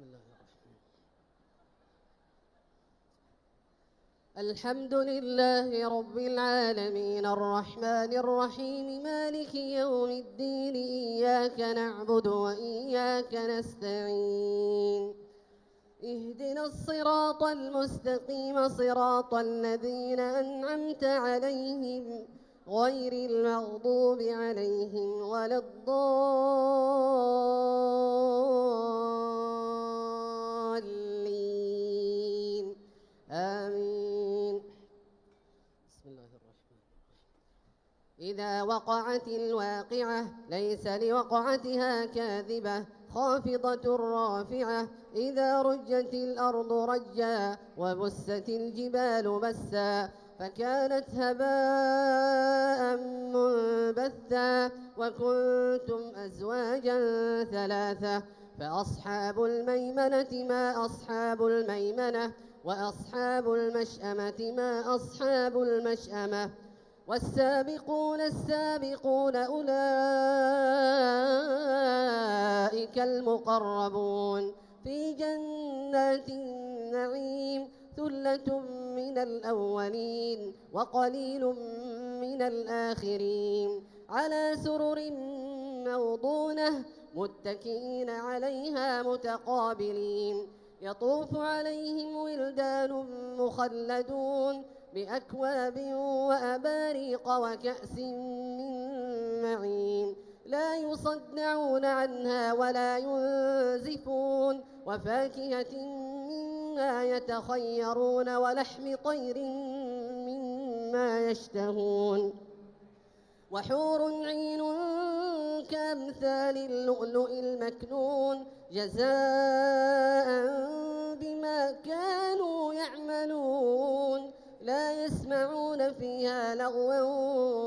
بسم الله الرحمن الحمد لله رب العالمين الرحمن الرحيم مالك يوم الدين إياك نعبد وإياك نستعين اهدنا الصراط المستقيم صراط الذين أنعمت عليهم غير المغضوب عليهم ولا الضالين آمين. بسم الله الرحمن الرحيم إذا وقعت الواقعة ليس لوقعتها كاذبة خافضة رافعة إذا رجت الأرض رجا وبست الجبال بسا فكانت هباء منبثا وكنتم أزواجا ثلاثة فأصحاب الميمنة ما أصحاب الميمنة وأصحاب المشأمة ما أصحاب المشأمة والسابقون السابقون أولئك المقربون في جنات النعيم ثلة من الأولين وقليل من الآخرين على سرر موضونة متكئين عليها متقابلين يطوف عليهم ولدان مخلدون بأكواب وأباريق وكأس من معين لا يصدعون عنها ولا ينزفون وفاكهة مما يتخيرون ولحم طير مما يشتهون وحور عين كأمثال اللؤلؤ المكنون جزاء بما كانوا يعملون لا يسمعون فيها لغوا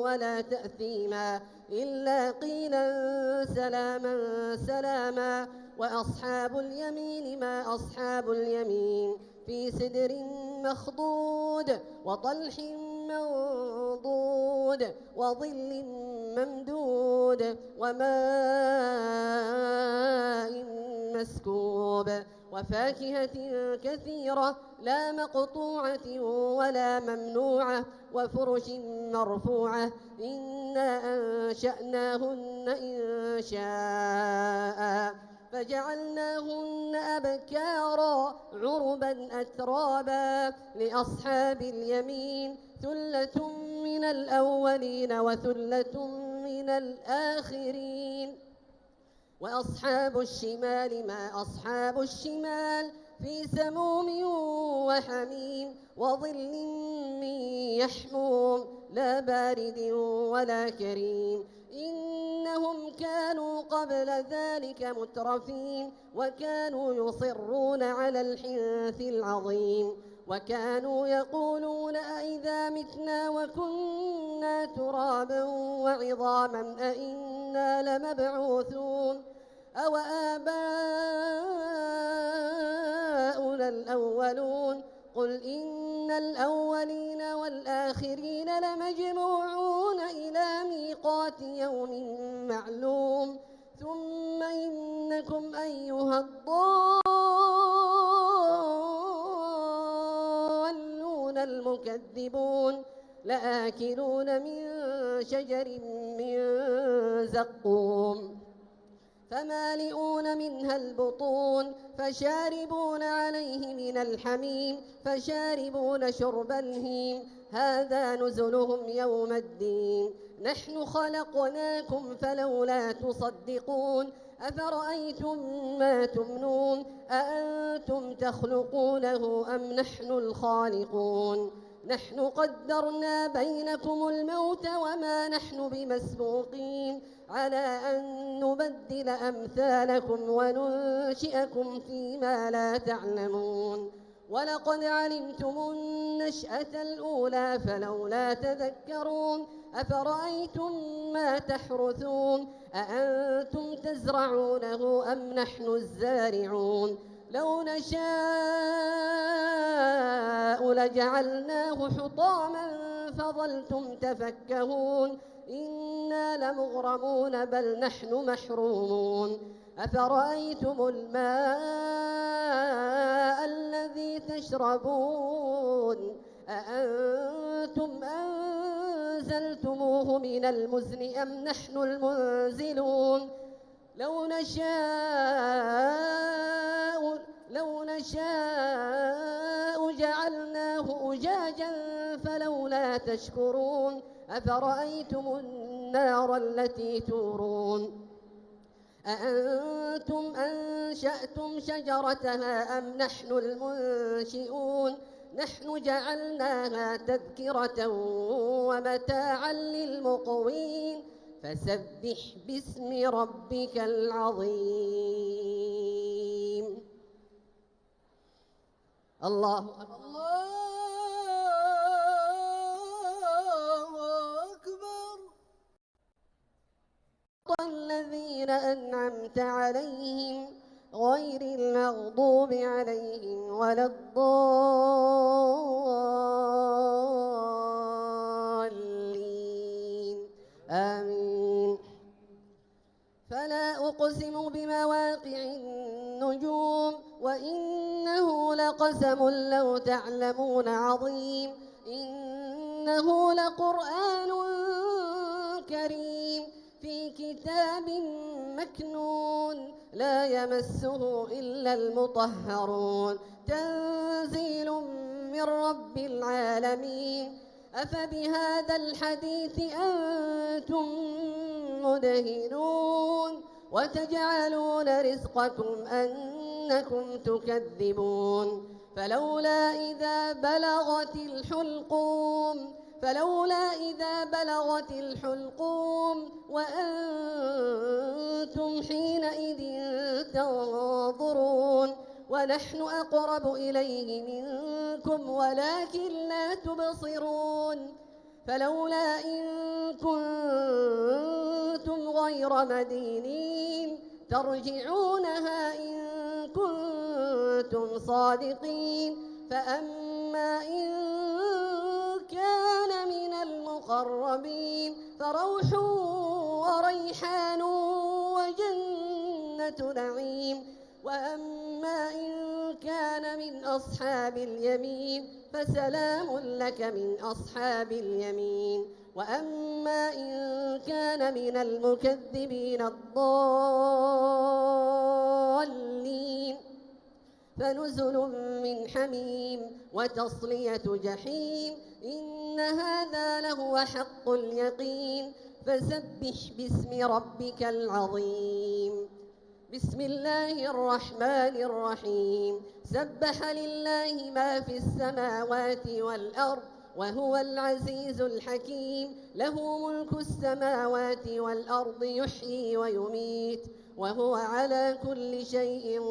ولا تأثيما إلا قيلا سلاما سلاما وأصحاب اليمين ما أصحاب اليمين في سدر مخضود وطلح منضود وظل ممدود وماء مسكوب وفاكهة كثيرة لا مقطوعة ولا ممنوعة وفرش مرفوعة إنا أنشأناهن إنشاء فجعلناهن أبكارا عربا أترابا لأصحاب اليمين ثلة من الأولين وثلة من الآخرين وأصحاب الشمال ما أصحاب الشمال في سموم وحميم وظل من يحموم لا بارد ولا كريم إنهم كانوا قبل ذلك مترفين وكانوا يصرون على الحنث العظيم وكانوا يقولون أئذا متنا وكنا ترابا وعظاما أئنا لمبعوثون أو آباؤنا الأولون قل إن الأولين والآخرين لمجموعون إلى ميقات يوم معلوم ثم إنكم أيها الضالون المكذبون لآكلون من شجر من زقوم فمالئون منها البطون فشاربون عليه من الحميم فشاربون شرب الهيم هذا نزلهم يوم الدين نحن خلقناكم فلولا تصدقون أفرأيتم ما تمنون أأنتم تخلقونه أم نحن الخالقون نحن قدرنا بينكم الموت وما نحن بمسبوقين على أن نبدل أمثالكم وننشئكم فيما لا تعلمون ولقد علمتم النشأة الأولى فلولا تذكرون أفرأيتم ما تحرثون أأنتم تزرعونه أم نحن الزارعون لو نشاء لجعلناه حطاما فظلتم تفكهون إنا لمغرمون بل نحن محرومون أفرأيتم الماء الذي تشربون أأنتم أنزلتموه من المزن أم نحن المنزلون لو نشاء جعلناه أجاجا فلولا تشكرون أفرأيتم النار التي تورون أأنتم أنشأتم شجرتها أم نحن المنشئون نحن جعلناها تذكرة ومتاعا للمقوين فسبح باسم ربك العظيم. الله أكبر. الذين أنعمت عليهم غير المغضوب عليهم ولا الضالين آمين. فلا أقسم بمواقع النجوم وإنه لقسم لو تعلمون عظيم إنه لقرآن كريم في كتاب مكنون لا يمسه إلا المطهرون تنزيل من رب العالمين. أفبهذا الحديث أنتم مدهنون وتجعلون رزقكم أنكم تكذبون فلولا إذا بلغت الحلقوم وأنتم حينئذ تنظرون ونحن أقرب إليه منكم ولكن لا تبصرون فلولا إن كنتم غير مدينين ترجعونها إن كنتم صادقين فأما إن كان من المقربين فروح وريحان وجنة نعيم وأما إن كان من أصحاب اليمين فسلام لك من أصحاب اليمين وأما إن كان من المكذبين الضالين فنزل من حميم وتصلية جحيم إن هذا لهو حق اليقين فسبح باسم ربك العظيم. بسم الله الرحمن الرحيم سبح لله ما في السماوات والأرض وهو العزيز الحكيم له ملك السماوات والأرض يحيي ويميت وهو على كل شيء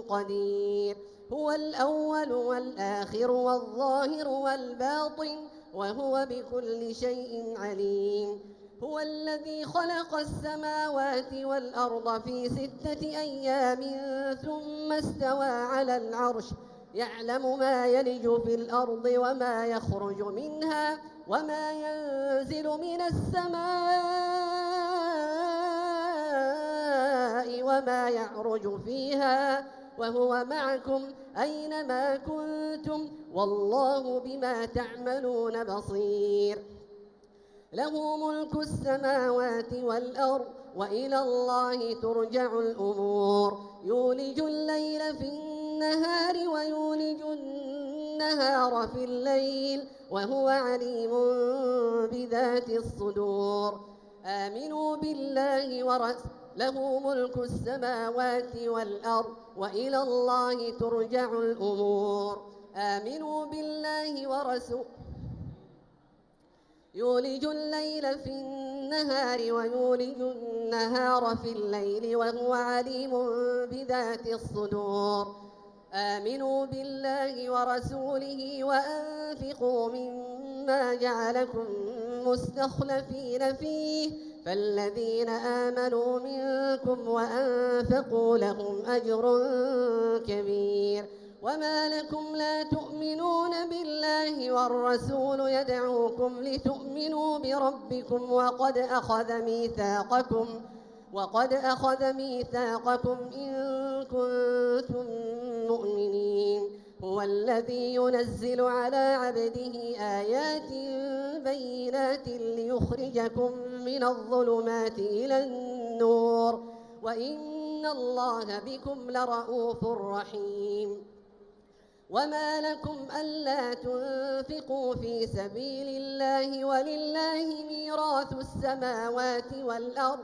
قدير هو الأول والآخر والظاهر والباطن وهو بكل شيء عليم هو الذي خلق السماوات والأرض في 6 أيام ثم استوى على العرش يعلم ما يلج في الأرض وما يخرج منها وما ينزل من السماء وما يعرج فيها وهو معكم أينما كنتم والله بما تعملون بصير له ملك السماوات والأرض وإلى الله ترجع الأمور يولج الليل في النهار ويولج النهار في الليل وهو عليم بذات الصدور آمنوا بالله ورسوله له ملك السماوات والأرض وإلى الله ترجع الأمور آمنوا بالله ورسوله يولج الليل في النهار ويولج النهار في الليل وهو عليم بذات الصدور آمنوا بالله ورسوله وأنفقوا مما جعلكم مستخلفين فيه فالذين آمنوا منكم وأنفقوا لهم أجر كبير وما لكم لا تؤمنون بالله والرسول يدعوكم لتؤمنوا بربكم وقد أخذ ميثاقكم إن كنتم مؤمنين هو الذي ينزل على عبده آيات بينات ليخرجكم من الظلمات إلى النور وإن الله بكم لرءوف رحيم وما لكم ألا تنفقوا في سبيل الله ولله ميراث السماوات والأرض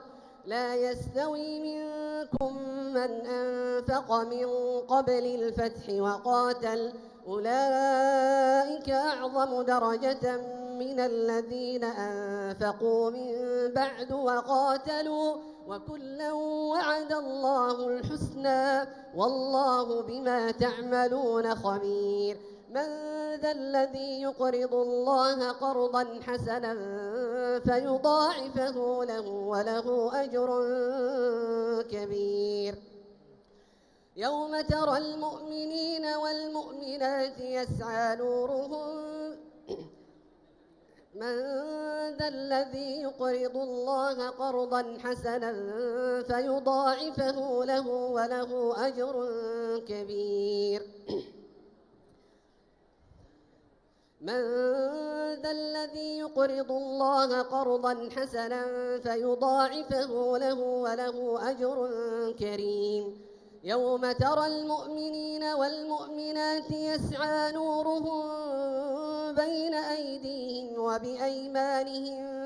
لا يستوي منكم من أنفق من قبل الفتح وقاتل أولئك أعظم درجة من الذين أنفقوا من بعد وقاتلوا وكلا وعد الله الحسنى والله بما تعملون خبير من ذا الذي يقرض الله قرضا حسنا فيضاعفه له وله أجر كبير يوم ترى المؤمنين والمؤمنات يسعى نورهم من ذا الذي يقرض الله قرضا حسنا فيضاعفه له وله أجر كبير من ذا الذي يقرض الله قرضا حسنا فيضاعفه له وله أجر كريم يوم ترى المؤمنين والمؤمنات يسعى نورهم بين أيديهم وبأيمانهم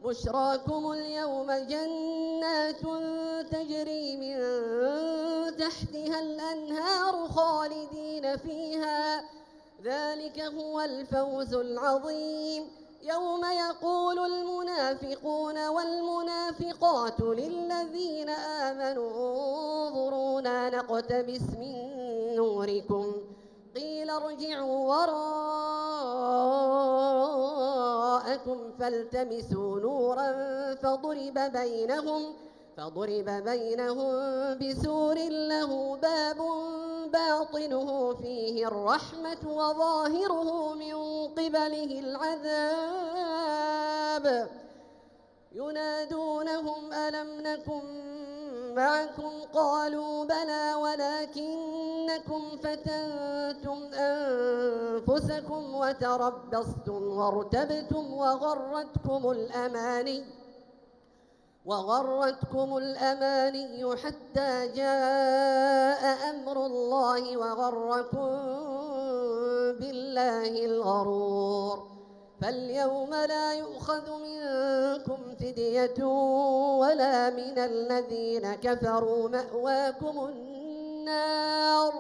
بشراكم اليوم جنات تجري من تحتها الأنهار خالدين فيها ذلك هو الفوز العظيم يوم يقول المنافقون والمنافقات للذين آمنوا انظرونا نقتبس من نوركم قيل ارجعوا وراءكم فالتمسوا نورا فضرب بينهم بسور له باب باطنه فيه الرحمة وظاهره من قبله العذاب ينادونهم ألم نكن معكم قالوا بلى ولكنكم فتنتم أنفسكم وتربصتم وارتبتم وغرتكم الأماني حتى جاء أمر الله وغركم بالله الغرور فاليوم لا يؤخذ منكم فدية ولا من الذين كفروا مأواكم النار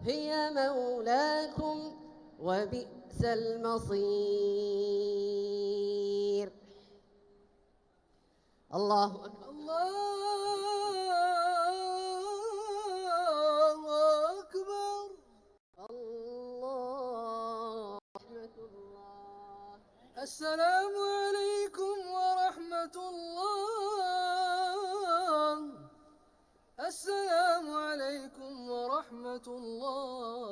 هي مولاكم وبئس المصير الله أكبر الله أكبر الله رحمة الله السلام عليكم ورحمة الله السلام عليكم ورحمة الله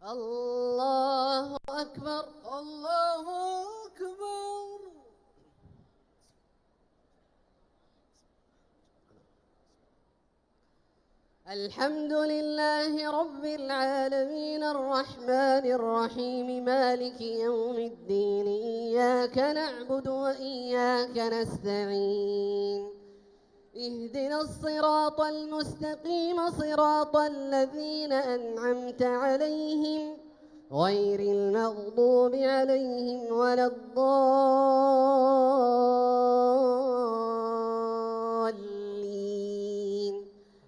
الله أكبر الله أكبر الحمد لله رب العالمين الرحمن الرحيم مالك يوم الدين إياك نعبد وإياك نستعين اهدنا الصراط المستقيم صراط الذين أنعمت عليهم غير المغضوب عليهم ولا الضالين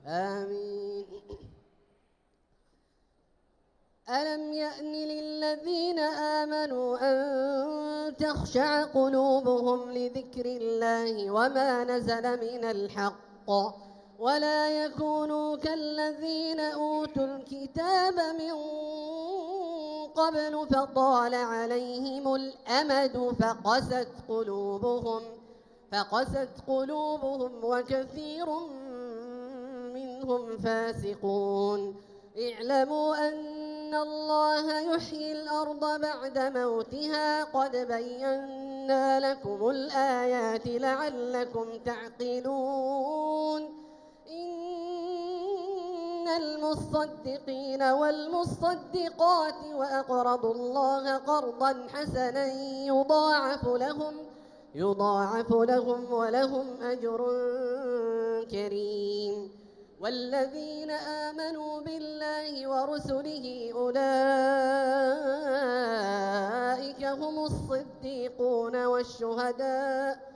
آمين ألم يأن للذين آمنوا أن تخشع قلوبهم لذكر الله وما نزل من الحق ولا يكونوا كالذين أوتوا الكتاب من قبل فطال عليهم الأمد فقست قلوبهم وكثير منهم فاسقون. اعلموا أن الله يحيي الأرض بعد موتها قد بينا لكم الآيات لعلكم تعقلون. إن المصدقين والمصدقات وأقرضوا الله قرضا حسنا يضاعف لهم ولهم أجر كريم. والذين آمنوا بالله ورسله أولئك هم الصديقون والشهداء.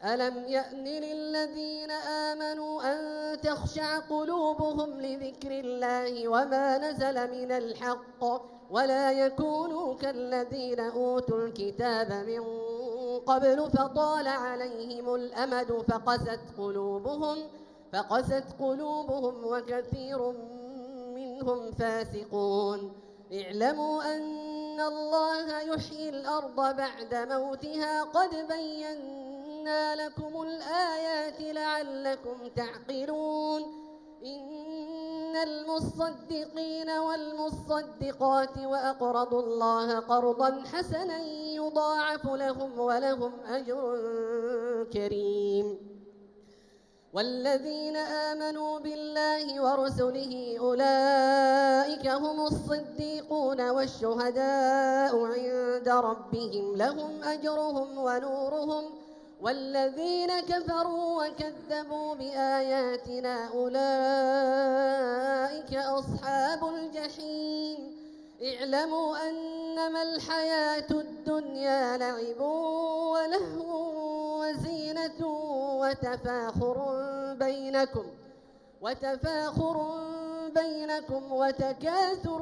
ألم يأن للذين آمنوا أن تخشع قلوبهم لذكر الله وما نزل من الحق ولا يكونوا كالذين أوتوا الكتاب من قبل فطال عليهم الأمد فقست قلوبهم وكثير منهم فاسقون. اعلموا أن الله يحيي الأرض بعد موتها قد بينا لكم الآيات لعلكم تعقلون. إن المصدقين والمصدقات وأقرضوا الله قرضا حسنا يضاعف لهم ولهم أجر كريم. والذين آمنوا بالله ورسله أولئك هم الصديقون والشهداء عند ربهم لهم أجرهم ونورهم. والذين كفروا وكذبوا بآياتنا أولئك أصحاب الجحيم. اعلموا أنما الحياة الدنيا لعب ولهو وزينة وتفاخر بينكم وتكاثر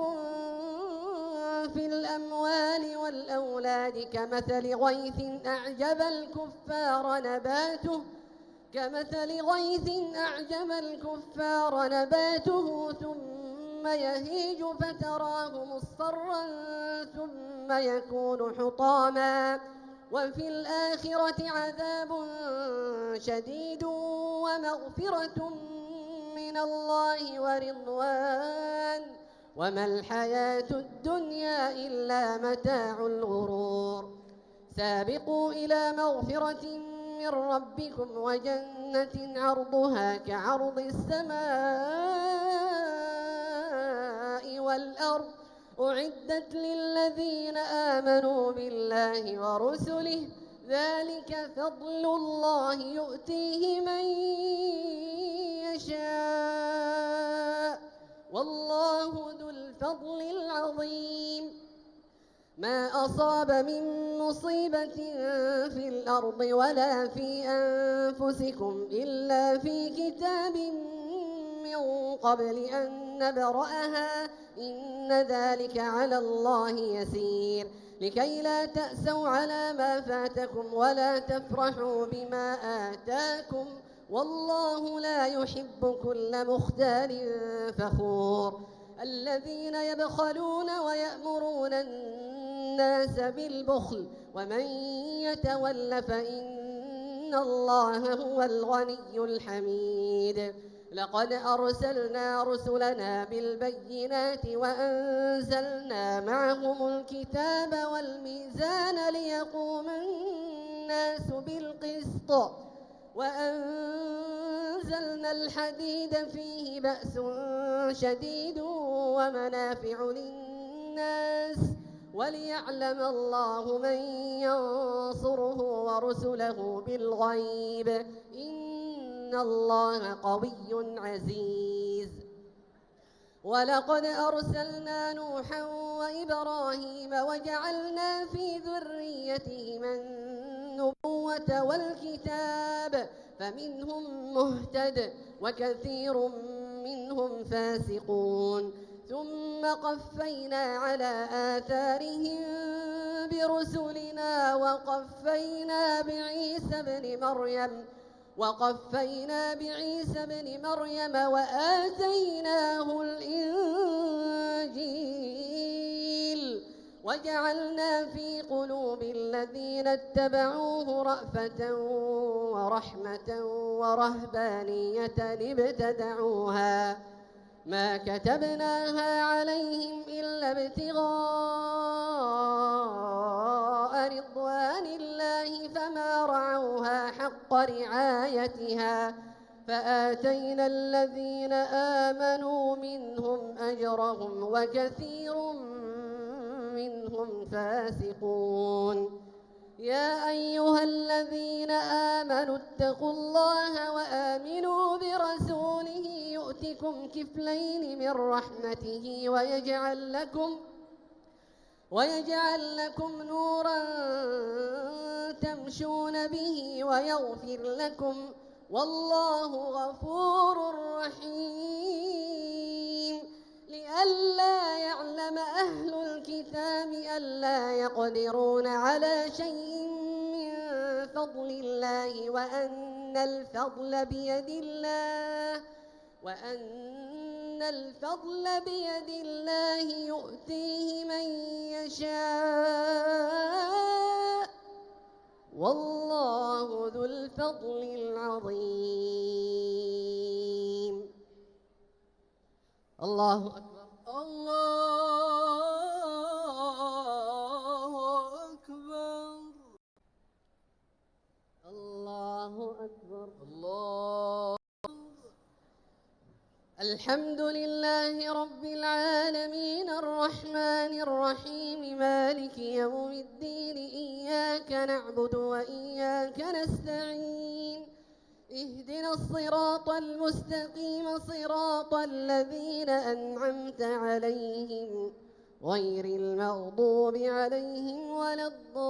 في الأموال والأولاد كمثل غيث أعجب الكفار نباته ثم يهيج فتراه مصفرا ثم يكون حطاما. وفي الآخرة عذاب شديد ومغفرة من الله ورضوان وما الحياة الدنيا إلا متاع الغرور. سابقوا إلى مغفرة من ربكم وجنة عرضها كعرض السماء والأرض أعدت للذين آمنوا بالله ورسله ذلك فضل الله يؤتيه من يشاء والله ذو الفضل العظيم. ما أصاب من مصيبة في الأرض ولا في أنفسكم إلا في كتاب من قبل أن نبرأها إن ذلك على الله يسير. لكي لا تأسوا على ما فاتكم ولا تفرحوا بما آتاكم والله لا يحب كل مختال فخور. الذين يبخلون ويأمرون الناس بالبخل ومن يتول فإن الله هو الغني الحميد. لقد أرسلنا رسلنا بالبينات وأنزلنا معهم الكتاب والميزان ليقوم الناس بالقسط وأنزلنا الحديد فيه بأس شديد ومنافع للناس وليعلم الله من ينصره ورسله بالغيب إن الله قوي عزيز. ولقد أرسلنا نوحا وإبراهيم وجعلنا في ذريتهما النبوة والكتاب فمنهم مهتد وكثير منهم فاسقون. ثم قفينا على آثارهم برسلنا وقفينا بعيسى ابن مريم وآتيناه الإنجيل وجعلنا في قلوب الذين اتبعوه رأفة ورحمة ورهبانية ابتدعوها ما كتبناها عليهم إلا ابتغاء رضوان الله فما رعوها حق رعايتها فآتينا الذين آمنوا منهم أجرهم وكثير منهم فاسقون. يا أيها الذين آمنوا اتقوا الله وآمنوا برسوله يؤتكم كفلين من رحمته ويجعل لكم نورا تمشون به ويغفر لكم والله غفور رحيم. لئلا يعلم أهل الكتاب ألا يقدرون على شيء من فضل الله وأن الفضل بيد الله يؤتيه من يشاء والله ذو الفضل العظيم. الله أكبر. الله أكبر. الله أكبر. الله. الحمد لله رب العالمين الرحمن الرحيم مالك يوم الدين إياك نعبد وإياك نستعين اهدنا الصراط المستقيم صراط الذين أنعمت عليهم غير المغضوب عليهم ولا الضالين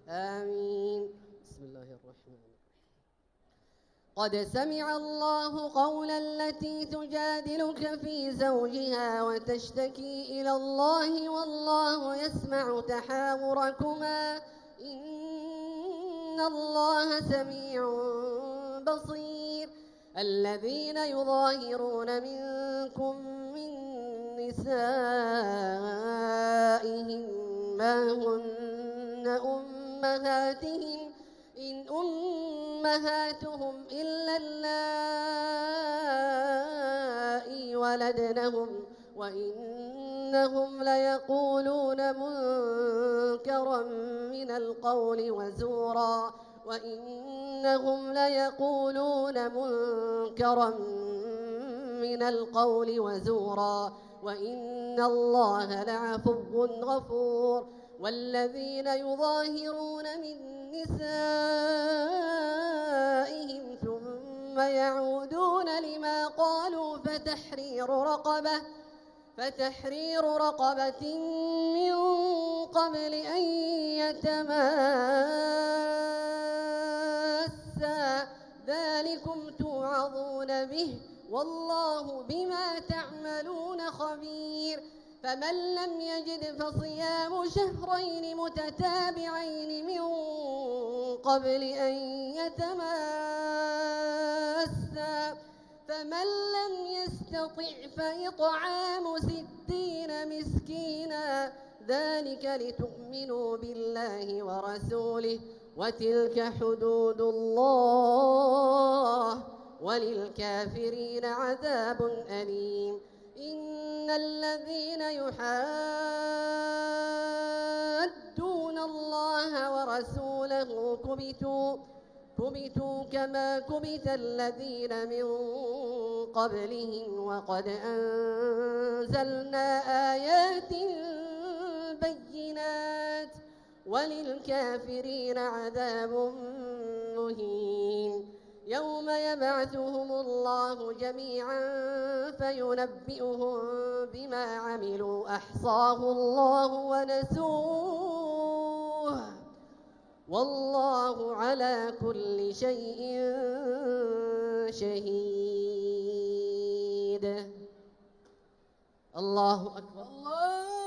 آمين. بسم الله الرحمن الرحيم. قد سمع الله قول التي تجادلك في زوجها وتشتكي إلى الله والله يسمع تحاوركما إن الله سميع بصير. الذين يظاهرون منكم من نسائهم ما هن أمهاتهم إن أمهاتهم إلا اللائي ولدنهم وإنهم ليقولون منكرا من القول وزورا وإن الله لعفو غفور. والذين يظاهرون من نسائهم ثم يعودون لما قالوا فتحرير رقبة من قبل أن يتماسا ذلكم توعظون به والله بما تعملون خبير. فمن لم يجد فصيام شهرين متتابعين من قبل أن يتماسا فمن لم يستطع فإطعام 60 مسكينا ذلك لتؤمنوا بالله ورسوله وتلك حدود الله وللكافرين عذاب أليم. إن الذين يحادون الله ورسوله كبتوا كما كبت الذين من قبلهم وقد أنزلنا آيات بينات وللكافرين عذاب مهين. يوم يبعثهم الله جميعا فينبئهم بما عملوا أحصاه الله ونسوه والله على كل شيء شهيد. الله أكبر. الله